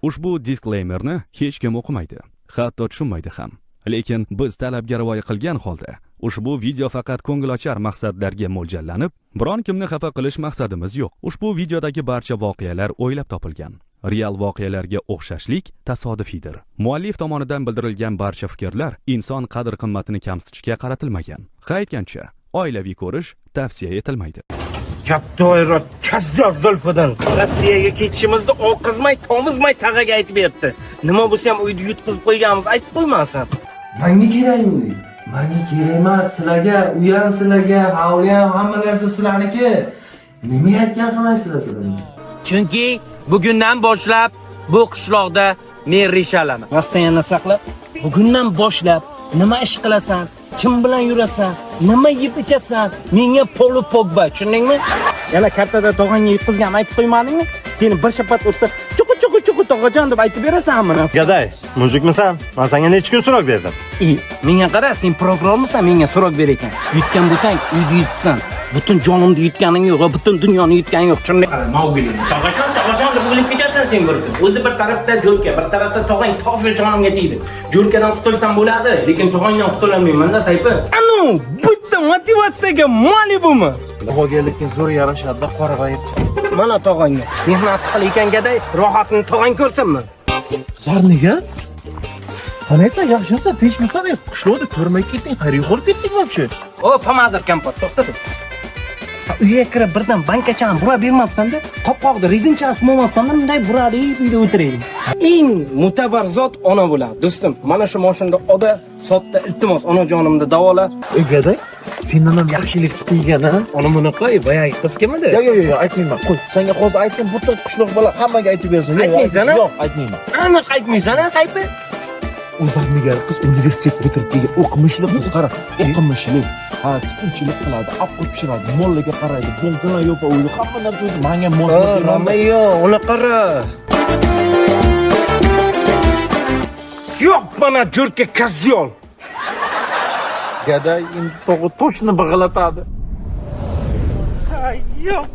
Ushbu disclaimerni hech kim o'qimaydi, hatto tushunmaydi ham. Lekin biz talabga rioya qilgan holda ushbu video faqat ko'ngilochar maqsadlarga mo'ljallanib, biron kimni xafa qilish maqsadimiz yo'q. Ushbu videodagi barcha voqealar o'ylab topilgan. Real voqealarga o'xshashlik tasodifiydir. Muallif tomonidan bildirilgan barcha fikrlar inson qadr-qimmatini kamsitishga qaratilmagan. Aytgancha, oilaviy ko'rish tavsiya etilmaydi. Kaptoyro kazzor Zulfiddin Rossiyaga ketishimizni oqizmay, tomizmay tag'iga aytib berdi. Nima bo'lsa ham uyda yutqizib qo'yganmiz, aytib qo'ymasin. Menga kerakmi uy? Menga kerak emas, sizlarga, uy ham sizlarga, hovli ham hamma narsa sizlarniki. Nima aytgan qilmaysizlar sizlar? Chunki bugundan boshlab bu qishloqda men rishalaman. Rostayani saqlab, bugundan boshlab nima ish qilasan, kim bilan yurasan, nima yeb ichasan, menga Polu Pogba, tushundingmi? Yana kartada tog'angga yutqizgan aytib qo'ymadingmi? Seni bir shapat ursa, chuqu tog'ajon deb aytib berasan hammani. Gaday, mujikmisan? Men senga necha kun so'roq berdim? Menga qara, sen programmisan, menga so'roq ber ekan. Yutgan bo'lsang, uyda yutsan. Butun jonimni yutganing yo'q, butun dunyoni yutganing yo'q, tushunding? Mavguli. Tog'ajon deb o'lib ketasan sen bir kun. O'zi bir tarafda jo'rka, bir tarafda tog'ang to'g'ri jonimga tegdi. Jo'rkadan qutulsam bo'ladi, lekin tog'angdan qutulolmayman-da, Sayfi. Anu, bitta motivatsiyaga moli bumi? Tog'aga zo'r yarashadi, qorag'ayib. Mana tog'angga. Mehnat qil ekan gaday, rohatini tog'ang ko'rsinmi? Zarniga? Qanaysan, yaxshimisan? Tinchmisan? Qishloqda ko'rmay ketding, qayerga qolib ketding вообще? O, pomadir kampot, to'xtadim. Uyga kirib birdan bankachani bura bermabsan-da, qopqoqda rezinchasi bo'lmabsan-da, bunday buralib uyda o'tiraylik. Eng mutabar zot ona bo'ladi, do'stim. Mana shu mashinada oda, sotda iltimos onajonimni davola. Gaday, sendan ham yaxshilik chiqgan, ha? Ona buni qo'y, boyagi qiz kelmadi. Yo'q, aytmayman. Qo'y, senga hozir aytsam, butun qishloq bola hammaga aytib bersin. Aytmaysan-a? Yo'q, aytmayman. Aniq aytmaysan-a, Sayfi? O'zarniga qiz universitetga bitirib, o'qimishli qiz qara, o'qimishli. Ha, tikinchilik qiladi, afqut pishiradi, mollaga qaraydi, bundan yo'q o'yli, hamma narsa o'zi menga mos Nima yo'q, uni qara. Yo'q, mana jo'rka kazyol. Gaday endi tog'i to'shni big'latadi. Yo'q,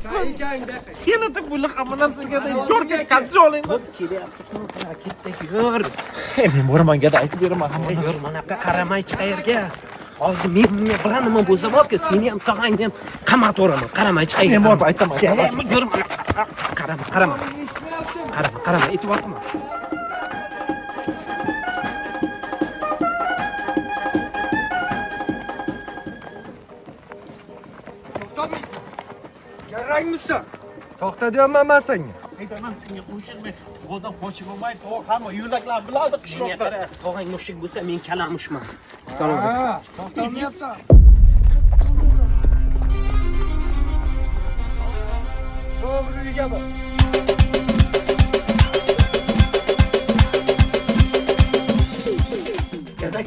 seni deb bo'la hamma narsaga jo'rka kazyol endi. Ketdik, yur. Men boraman Gaday, aytib beraman hamma. Yur, mana bu qaramay chiqayerga. Hozir menga bir nima bo'lsa borki, seni ham tog'angni ham qamat o'raman. Qaramay chiqayga. Men borib aytaman. Yur, qarama. Qarama, e'tibor qilma. Garangmisan? To'xta deyapman men senga. Aytaman senga qo'shilmay, odam qo'shib olmay, hamma yo'laklar biladi qishloqda. Tog'ang mushuk bo'lsa, men kalamushman. To'xtalmayapsan. To'g'ri uyga bor. Gaday,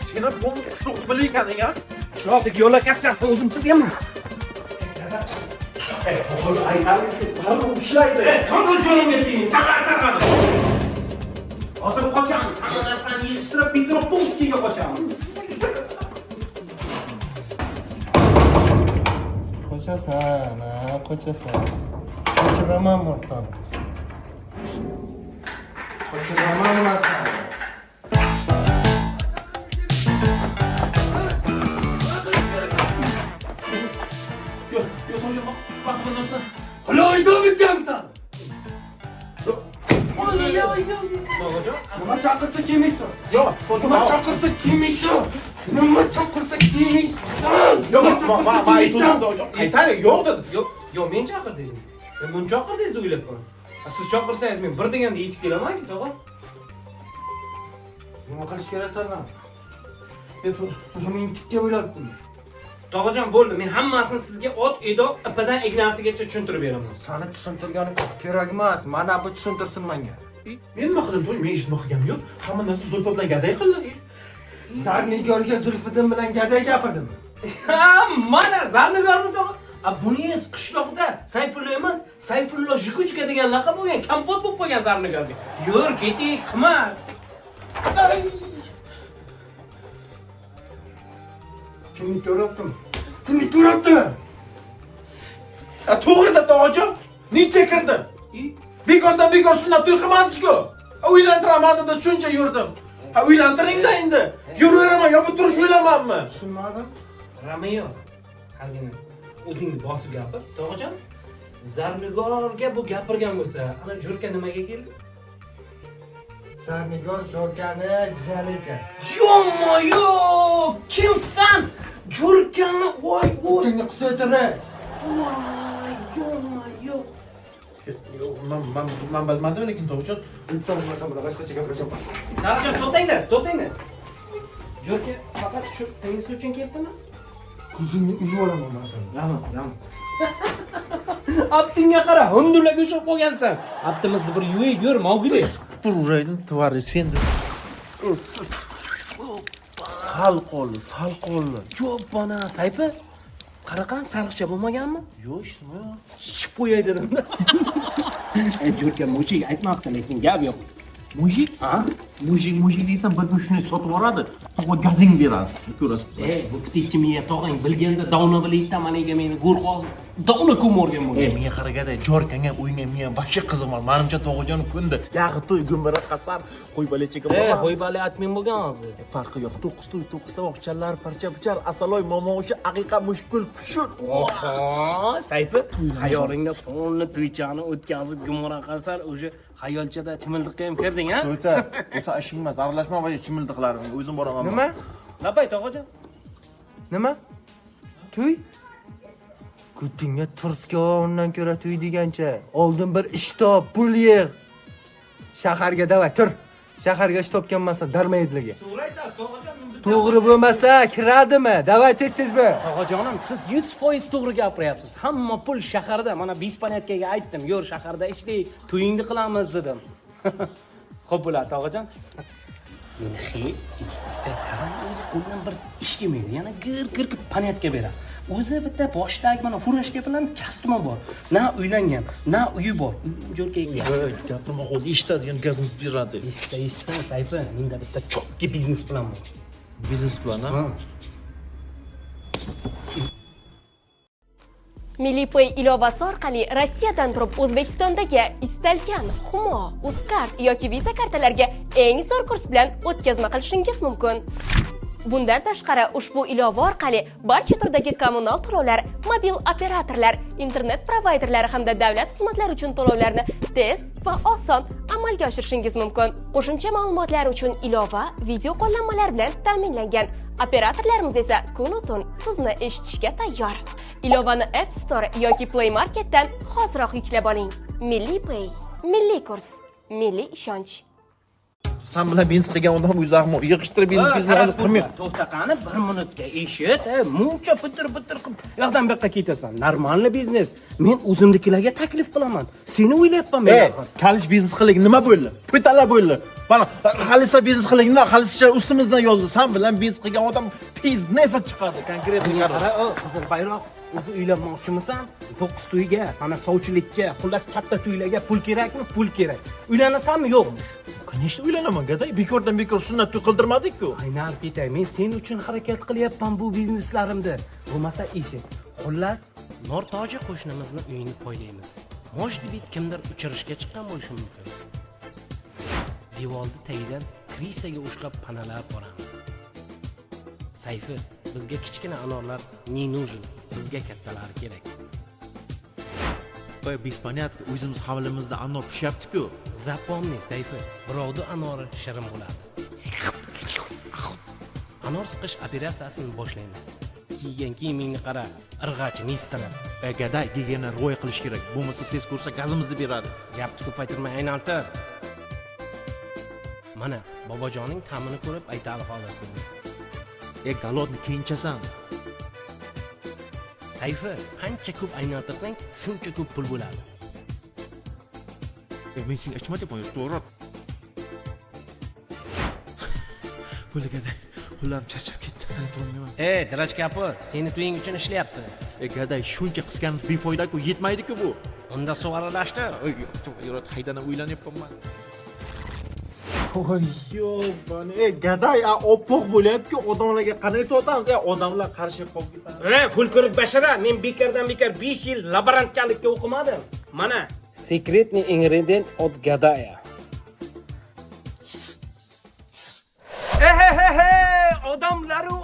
seni bu qishloq bilaykaning, ha? Qishloqdagi yo'lakatsiyasi o'zim chizaman. Aytadi shu, baribir ishlaydi. Toza jonimga tegin, taqa. Hozir qochamiz. Hamma narsani yig'ishtirib, Petropolskiga qochamiz. Qochasan. Qochiraman sen. Qochiraman sen. Qo'ydim bitamsan. Nima chaqirsa kelmaysan. Yo'q, Nima chaqirsa kelmaysan. Aytadi, yo'q dedi. Yo'q, men chaqirdingiz. Men buni chaqirdingiz deb o'ylab qo'yaman. Siz chaqirsangiz men bir deganda yetib kelaman-ku, tog'a. Nima qilish kerak sendan? Men tikka o'ylabdim. Tog'ajon bo'ldi, men hammasini sizga ot, edo, ipidan ignasigacha tushuntirib beraman. Seni tushuntirganim kerak emas. Mana bu tushuntirsin menga. Men nima qildim to'y? Men hech nima qilganim yo'q. Hamma narsa Zulfa bilan Gaday qildi. Zarnigorga Zulfiddin bilan Gaday gapirdim. Ha, mana Zarnigormi tog'a? Buningiz qishloqda Sayfullo emas, Sayfullo Jiguchka degan laqab bo'lgan, kompot bo'lib qolgan Zarnigorga. Yur, keting, qimmat. Kimni ko'ribdi? To'g'rida tog'ajon, necha kirdi? Bekordan bekor sunnat to'y qilmadingiz-ku. Uylantiraman dedi, shuncha yurdim. Ha, uylantiring-da endi. Yuraveraman, yopib turish o'ylamanmi? Tushunmadim. Romeo, sargina o'zingni bosib gapir. Tog'ajon, Zarnigorga bu gapirgan bo'lsa, ana Jo'rka nimaga keldi? Zarnigor Jo'rkani jiyani ekan. Yo-moyo! Kimsan? Jo'rkani voy voy. O'tingni qisaytirib. Voy, yo-moyo. Men bilmadim, lekin Tog'jon, Bitta bo'lmasa bular boshqacha gapirashaman. Tog'ajon, to'xtanglar. Jo'rka faqat shu sengiz uchun keldimi? Ko'zingni uyib olaman men seni. Yam. Aptingga qara, hundurlarga o'xshab qolgansan. Aptimizni bir yuvib yur, Mowgli. turaydim, tuvari sen. Sal qoldi. Yo'q, bana sayfi. Qaraqan sariqcha bo'lmaganmi? Yo'q, ishmi? Shib qo'yay dedim-da. Jo'rka mushik aytmabdi, lekin gap yo'q. Mujik? Ha? Mujik deysan, bir shuni sotib yuboradi. To'g'ri gazing berasiz. Ko'rasiz. Bu kichik miya tog'ang bilganda davna bilaydi, maniga meni go'r hozir davna ko'morgan bo'lgan. Menga qaraganda Jo'rkanga o'yinga men boshqa qiziqman. Menimcha Tog'jon kundi. Yaxi to'y gumbara qasar, qo'y balachaga boradi. Qo'y bali atmen bo'lgan hozir. Farqi yo'q. 9 to'y, 9 tovoq, challar, parcha pichar, asaloy, momoshi, aqiqa, mushkul, kushur. Oho, sayfi, xayolingda polni to'ychani o'tkazib gumora qasar, o'sha xayolchada chimildiqqa ham kirding, ha? So'ta, o'sa ishing emas, aralashma va chimildiqlarim. O'zim boraman. Nima? Labay tog'ajon. Nima? To'y? Kutingga turska undan ko'ra to'y degancha. Oldin bir ish top, pul yig'. Shaharga davay, tur. Shaharga ish topganmasa darmaydilarga. To'g'ri aytasiz, tog'ajon. To'g'ri bo'lmasa kiradimi? Davay tez bo'l. Tog'ajonim, siz 100% to'g'ri gapiryapsiz. Hamma pul shaharda. Mana Bispanetkaga aytdim, "Yo'q, shaharda ishlaylik, to'yingni qilamiz" dedim. Xo'p bo'ladi, tog'ajon. Meni o'zi qo'ldan bir ish kelmaydi. Yana gir qilib panetga beradi. O'zi bitta boshidagi mana furashka bilan kostyumi bor. Na uylangan, na uyi bor. Jo'rkaga. Gapirma, hozir eshitadigan gazimiz beradi. Eshitsa, sayfi, menda bitta chopki biznes plan bor. Biznes plan, ha? Millipay ilovasi orqali Rossiyadan turib O'zbekistondagi istalgan Humo, Uzcard yoki Visa kartalariga eng zo'r kurs bilan o'tkazma qilishingiz mumkin. Bundan tashqari, ushbu ilova orqali barcha turdagi kommunal to'lovlar, mobil operatorlar, internet provayderlari hamda davlat xizmatlari uchun to'lovlarni tez va oson amalga oshirishingiz mumkin. Qo'shimcha ma'lumotlar uchun ilova video qo'llanmalar bilan ta'minlangan. Operatorlarimiz esa kun-tun sizni eshitishga tayyor. Ilovani App Store yoki Play Marketdan hoziroq yuklab oling. Millipay, milliy kurs, milliy ishonch. Sen bilan benzin qilgan odam o'zim yig'ishtirib bizni qilmaydi. To'xta qani 1 minutga eshit, muncha bitir qilib yoqdan bu yoqqa ketasan. Normalniy biznes. Men o'zimnikilarga taklif qilaman. Seni o'ylayapman men axir. Kalish biznes qiling, nima bo'ldi? Bitala bo'ldi. Mana Xalisa biznes qiling, Xalisa ustimizdan yozdi. Sen bilan biznes qilgan odam biznes chiqadi, konkretni qara. Qizil bayroq, o'zi uylanmoqchimisan? 9 to'yga, mana sovchilikka, xullas katta to'ylarga pul kerakmi? Pul kerak. Uylanasanmi, yo'qmi? Конечно, uylanaman, gaday. Bekordan bekor sunnat to'y qildirmadik-ku. Aynan ketay. Men sen uchun harakat qilyapman bu bizneslarimda. Bo'lmasa eshit. Xullas, Nortoji qo'shnimizni uyini poylaymiz. Mosh deb kimdir uchirishga chiqqan bo'lishi mumkin. Devorni tagidan krisaga ushqab panalab boramiz. Sayfi, bizga kichkina anorlar ne нужен, bizga kattalari kerak. Qo'y Bispanetka o'zimiz hovlimizda anor pishyapti-ku. Zapomni, Sayfi, birovni anori shirin bo'ladi. Anor siqish operatsiyasini boshlaymiz. Kiygan kiyimingni qara, irg'achi nistalab. Gaday deganni rioya qilish kerak. Bo'lmasa siz ko'rsa gazimizni beradi. Gapni ko'paytirmay aylantir. Mana bobojoning ta'mini ko'rib aytadi hozir senga. Galodni keyinchasan. Sayfi, qancha ko'p aylantirsang, shuncha ko'p pul bo'ladi. Men senga aytmadim, to'g'ri. Bo'lganda qo'llarim charchab ketdi. Diraj kapur, seni to'ying uchun ishlayapti. Gaday, shuncha qiskanimiz befoyda-ku, yetmaydi-ku bu. Unda suv aralashtir. Yurot haydana o'ylanyapman. Voy, bani, gaday, oppoq bo'lyapti-ku, odamlarga qanday sotamiz? Odamlar qarshi qolib ketadi. Pul ko'rib bashara, men bekardan 5 yil laborantkalikka o'qimadim. Mana, secretный ingredient от Гадая.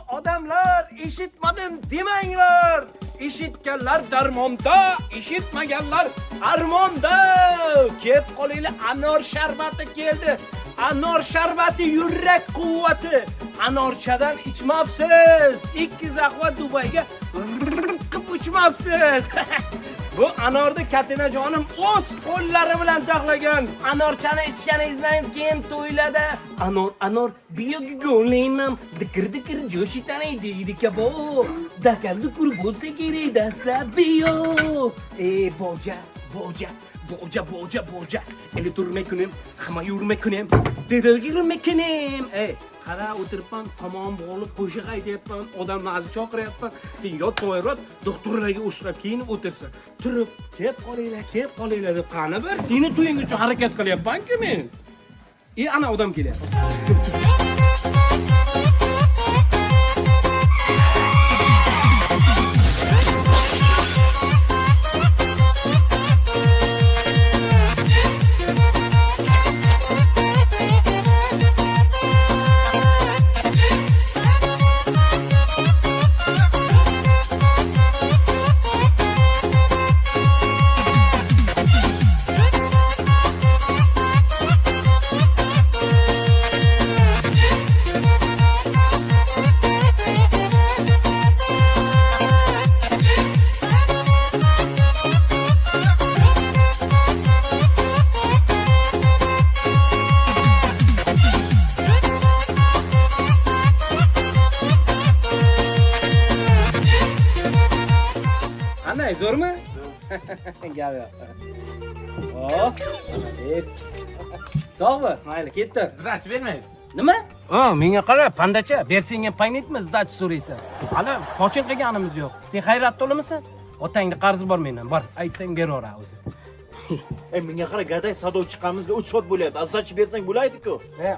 Odamlar, eshitmadim demanglar. Eshitganlar darmonda, eshitmaganlar armonda. Kelib qolinglar, anor sharbati keldi. Anor sharbati yurak quvvati. Anorchadan ichmabsiz. 2 zahvat Dubayga qilib uchmabsiz. Bu anorni Katinajonim o'z qo'llari bilan taxlagan. Anorchani ichganingizdan keyin to'ylarda anor biyogo'linam dikir jo'shitani deydi kabo. Dakalni kurib bo'lsa kerak dastlab biyo. Boja. Eli turma kunim, xama yurma kunim, yurma kunim. Qara o'tiribman, tomon bog'lib qo'shiq aytyapman, odamlarni chaqiryapman. Sen yot to'yrat, doktorlarga ushlab keyin o'tirsan. Turib, kelib qolinglar deb qani bir seni to'ying uchun harakat qilyapman-ku men. Ana odam kelyapti. Qanday, zo'rmi? Gap yo'q. Hop, yes. Sog'mi? Mayli, ketdi. Zrach bermaysiz. Nima? Menga qara, pandacha, bersang ham paynetmi, zdach so'raysan. Hali qochin qilganimiz yo'q. Sen Xayrat to'limisan? Otangni qarzi bor mendan. Bor, aytsang beravera o'zi. Menga qara, gaday sado chiqqanimizga 3 soat bo'lyapti. Azdachi bersang bo'laydi-ku.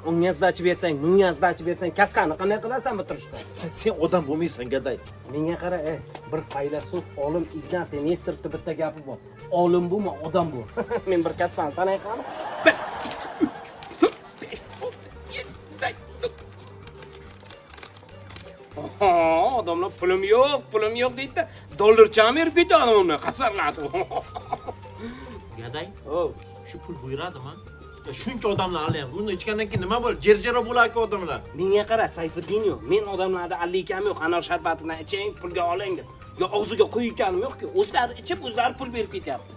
Unga zdach bersang, bunga zdach bersang, kassani qanday qilasan bu turishda? Sen odam bo'lmaysan, gaday. Menga qara, bir faylasuf olim Ignatiy Nestorovning bitta gapi bor. Olim bo'lma, odam bo'l. Men bir kassani sanay qilaman. Odamlar pulim yo'q deydi. Dollarcham berib ketadi uni, qasarladi. Gaday, shu pul buyuradimi? Shuncha odamlar olyapti. Uni ichgandan keyin nima bo'ladi? Jerjero bo'ladi-ku odamlar. Menga qara, Sayfiddin yo'q. Men odamlarda 50 kam yo'q. Anor sharbatidan iching, pulga oling deb. Yo og'ziga qo'yganim yo'q-ku. O'zlari ichib, o'zlari pul berib ketyapti.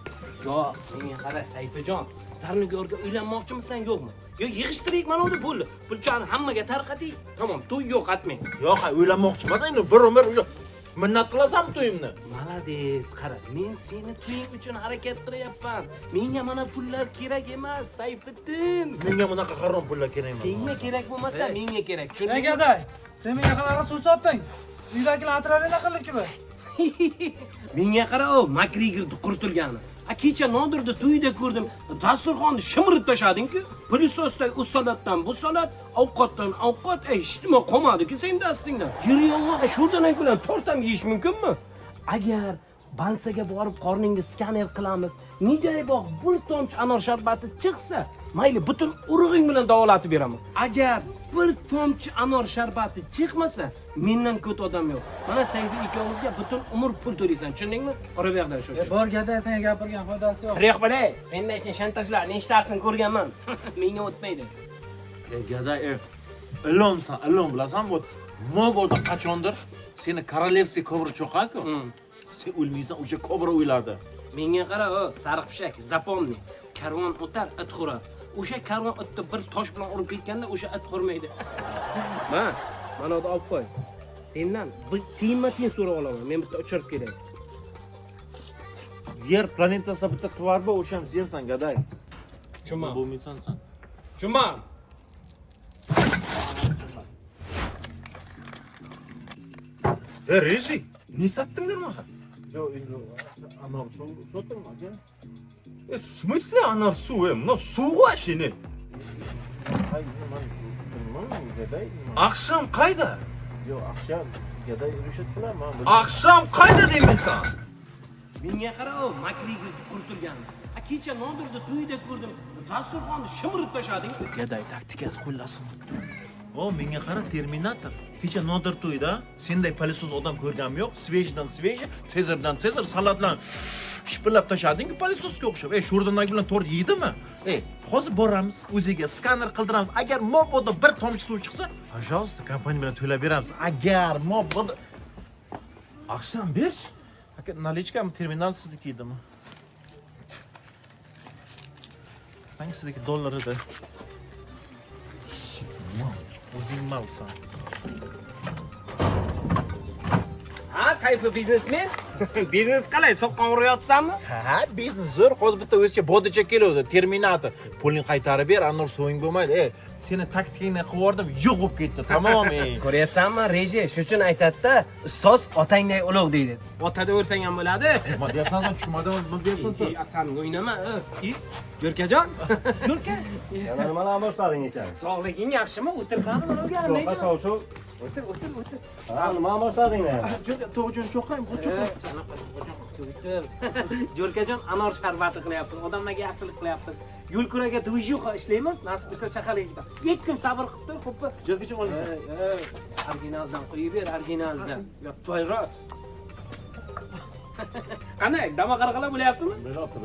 Yo'q, menga qara, Sayfijon. Sarnigorga uylanmoqchimisan, yo'qmi? Yo yig'ishtiring mana uni pulni. Pulchani hammaga tarqating. Tamom, to'y yo'q atmang. Yo'q, uylanmoqchiman endi. Bir umr minnat qilasanmi to'yimni? Malades, qara, men seni to'ying uchun harakat qilyapman. Menga mana pullar kerak emas, Sayfiddin. Menga bunaqa harom pullar kerak emas. Senga kerak bo'lmasa, menga kerak. Tushundingmi? Gaday, sen menga qanaqa suv sotding? Uydagilar atrofida qilib kimi? Menga qara, o Makrigirni qurtilgani. Kecha Nodirni to'yida ko'rdim. Dasturxonni shimirib tashlading-ku. Plisosdagi usolatdan bu solat, ovqatdan ovqat, eshitma qolmadi-ku sen dastingdan. Yeri-yo'g'i sho'rdanak bilan tortam yeyish mumkinmi? Agar bansaga borib qorningni skaner qilamiz, miday bog' bir tomchi anor sharbati chiqsa, mayli butun urug'ing bilan davolatib beraman. Agar bir tomchi anor sharbati chiqmasa, mendan ko'p odam yo'q. Mana Sayfi ikkovimizga butun umr pul to'laysan, tushundingmi? Qora bu yoqdan shu. Bor Gaday, senga gapirgan foydasi yo'q. Qiyoq bo'lay, sendan keyin shantajlar nechtasini ko'rganman. Menga o'tmaydi. Gaday, ilon bilasan bu Mogoda qachondir seni korolevskiy kobra cho'qaku. Sen o'lmaysan, o'sha kobra o'ylardi. Menga qara, sariq pishak, zapomni. Karvon o'tar, it xurar. O'sha karvon itni bir tosh bilan urib ketganda o'sha it xurmaydi. Mana uni olib qo'y. Sendan bir tiyinma-tiyin so'rab olaman. Men bitta uchirib kelay. Yer planetasida bitta tvar bor, o'sha ham sensan, gaday. Chuma. Bo'lmaysan sen. Chuma. Reji, Ne satdinglar mana? yo'q, endi anor suv sotdim aka. В смысле anor suvi? Mana suv shini. Ay, men bilmayman, gaday. Akşam qayda? Yo'q, akşam gaday urushib qilaman. Akşam qayda deyman? Menga qara, o Makrigirni qurtilgani. Kecha Nodirni to'yida ko'rdim. Dasturxonni shimirib tashlading. Gaday taktikasi qo'llasin. O menga qara Terminator. Kecha Nodir to'yda senday palisuz odam ko'rganim yo'q. Svejdan sveji, Sezardan Sezar salatlan shipillab tashlading-ku palisuzga o'xshab. Sho'rdanagi bilan to'rt yeydimi? Hozir boramiz, o'ziga skaner qildiramiz. Agar mobodo bir tomchi suv chiqsa, пожалуйста, kompaniya bilan to'lab beramiz. Agar mobodo Aqsham ber. Aka, nalichkami terminal sizniki edimi? Hangisizdagi dollar edi? O'zing malsan. Ha, sayfi biznesmen? Biznes qalay? Soqqon urayotsanmi? Ha, biznes zo'r. Hozir bitta o'zicha bodicha keladi, Terminator. Pulni qaytarib ber, anor so'ng bo'lmaydi. Seni taktikangni qilib yubordim, yo'q bo'lib ketdi. Tamom, Ko'ryapsanmi, reji? Shu uchun aytadi-da, ustoz otangday ulug' deydi. Otada o'rsang ham bo'ladi. Nima deyapsan? Tushunmadim, nima deyapsan? Asan o'ynama. Jo'rkajon. Jo'rka. Yana nimalar boshlading ekan? Sog'liging yaxshimi? O'tirqani mana o'rgandik. Shov-shuv. O'tir. Ha, nima boshladinglar? To'g'jon cho'qaymi? Jo'rkajon anor sharbati qilyapti. Odamlarga yaxshilik qilyapti. Yo'lkuraga движуха ishlaymiz. Nasib bo'lsa shaharga 2 kun sabr qilib tur, xo'pmi? Jo'rkajon oling. Originaldan qo'yib ber, originaldan. Yo, to'yroq. Qanday? Dama qarqalar bo'lyaptimi? Belopti.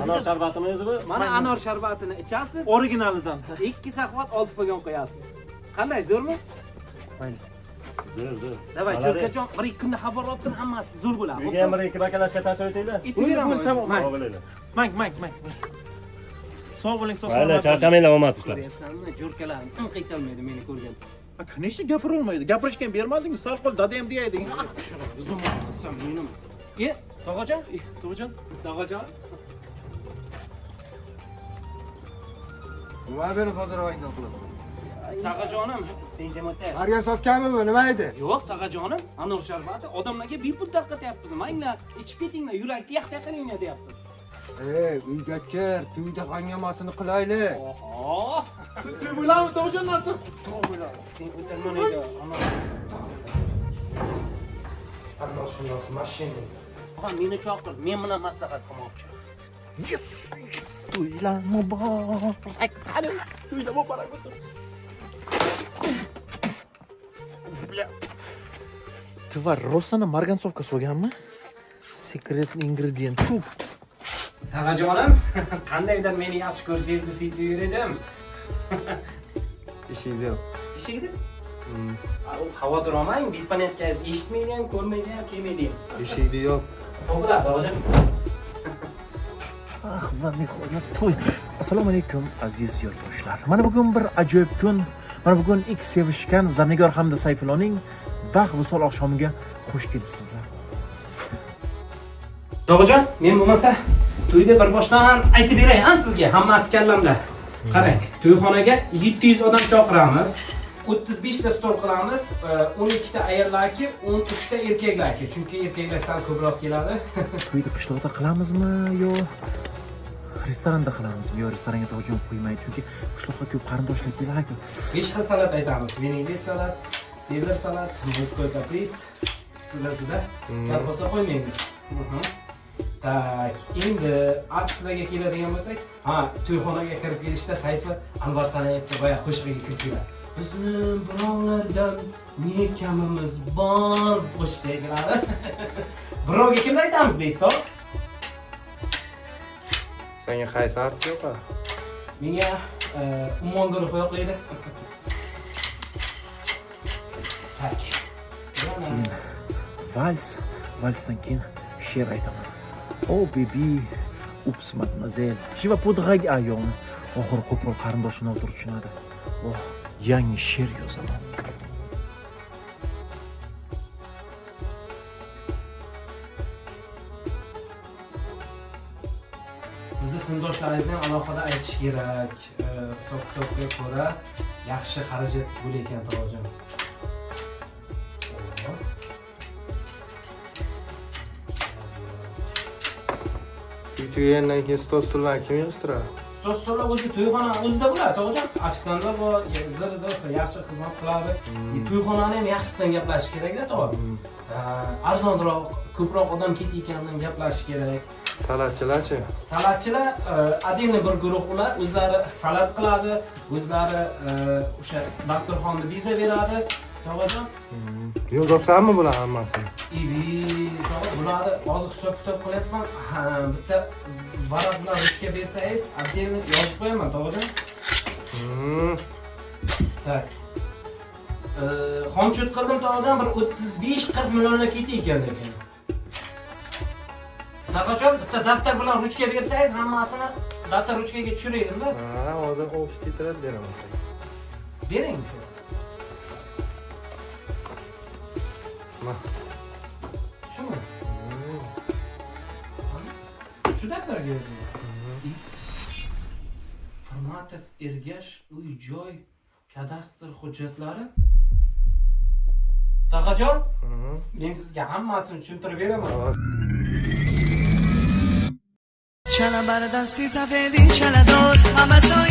Anor sharbatimi o'zi bu? Mana anor sharbatini ichasiz. Originalidan. 2 saqvat 6 pagon qo'yasiz. Qanday, zo'rmi? Zo'r. Davay, Jo'rkajon, 1-2 kunda xabar olibdan hammasi zo'r bo'ladi. Uyga ham 1-2 bakalashga tashlab o'taylar. Itiveramiz. Tamom. Bo'laylar. Mang. Sog' bo'ling, sog'. Mayli, charchamanglar, omad ishlar. Ko'ryapsanmi? Jo'rkalar qaytolmaydi meni ko'rgan. Конечно, gapirolmaydi. Gapirishga ham bermading, sal qo'l dadam deyayding. Tog'ajon? Tog'ajon? Nima berib hozir oyingdan qilasan? Tog'ajonim, sen jim o'tir. Argan sotganmi bu? Nima edi? Yo'q, tog'ajonim, anor sharbati odamlarga bepul tarqatyapmiz. Manglar, ichib ketinglar, yurakni yaxta qilinglar deyapti. Uyga kir, to'yda hangamasini qilaylik. Oho! To'y bo'ladimi, To'g'jon nasib? Sen o'tirman uyga, anor. Anor mashina. Ha, meni chaqir, men bilan maslahat qilmoqchi. Yes. To'ylar muborak. Qani, to'ylar muborak bo'lsin. Tovar Rosani margansovka solganmi? Secret ingredient. Tog'ajonim, qandaydir meni yaxshi ko'rishingizni sezib edim. Eshikda yo'q. Eshikda? Xavotir olmang, disponentkangiz eshitmaydi ham, ko'rmaydi ham, kelmaydi ham. Eshikda yo'q. To'g'ri, tog'ajonim. Va nihoyat to'y. Assalomu alaykum aziz yurtdoshlar. Mana bugun bir ajoyib kun. Mana bugun ilk sevishgan Zarnigor hamda Sayfuloning baxt visol oqshomiga xush kelibsizlar. Tog'ajon, men bo'lmasa to'yda bir boshdan aytib beray sizga, hammasi kallamda. Qarang, to'yxonaga 700 odam chaqiramiz. 35 ta stol qilamiz, 12 ta ayollarki, 13 ta erkaklarki, chunki erkaklar sal ko'proq keladi. To'yni qishloqda qilamizmi yo restoranda qilamizmi? Yo restoranga To'g'jon qo'ymaydi, chunki qishloqqa ko'p qarindoshlar keladi. 5 xil salat aytamiz. Vinegret salat, Sezar salat, muzkoy kapris, ularda karbosa qo'ymaymiz. Tak, endi aksiyaga keladigan bo'lsak, to'yxonaga kirib kelishda Sayfi Anvar Sanoyevga boya qo'shiqqa kirib keladi. Bizni birovlardan ne kamimiz bor qo'shiqqa keladi. Birovga kimni aytamiz deysiz-ku? Senga qaysi artist yo'q-a? Menga Ummon guruhi yo'qlaydi. Tak. Valsdan keyin she'r aytaman. Oh baby, ups mademoiselle. Je vais poudrer ayon. Oxir qo'pol qarindoshini o'ldirib tushunadi. Oh, yangi she'r yozaman. Bizni sinfdoshlaringizni ham alohida aytish kerak. Hisob-kitobga ko'ra yaxshi xarajat bo'layotgan Tog'ajon. Tugagandan keyin stol-stullarni kim yig'ishtiradi? Stol-stullar o'zi to'yxona o'zida bo'ladi, Tog'ajon. Ofitsiantlar bor, zir yaxshi xizmat qiladi. To'yxonani ham yaxshisidan gaplashish kerak-da, Tog'a. Arzonroq, ko'proq odam ketayotganidan gaplashish kerak. Salatchilarchi? Salatchilar отдельный bir guruh ular o'zlari salat qiladi, o'zlari o'sha dasturxonni bezab beradi. Tog'ajon, Yozibsanmi bular hammasini? bularni hozir hisob kitob qilyapman. Bitta varaq bilan ruchka bersangiz, отдельный yozib qo'yaman, tog'ajon. Tak. Xomchut qildim tog'ajon, bir 35-40 millionga ketdi ekan lekin. Tog'ajon, bitta daftar bilan ruchka bersangiz, hammasini daftar ruchkaga tushiraydim-da. Ha, hozir o'qish titrab beraman. Bering. Shumi? Shu daftarga yozing. Formatov Ergash uy-joy kadastr hujjatlari. Tog'ajon, men sizga hammasini tushuntirib beraman. چلا بر دستی سفیدی چلا دور همه سایه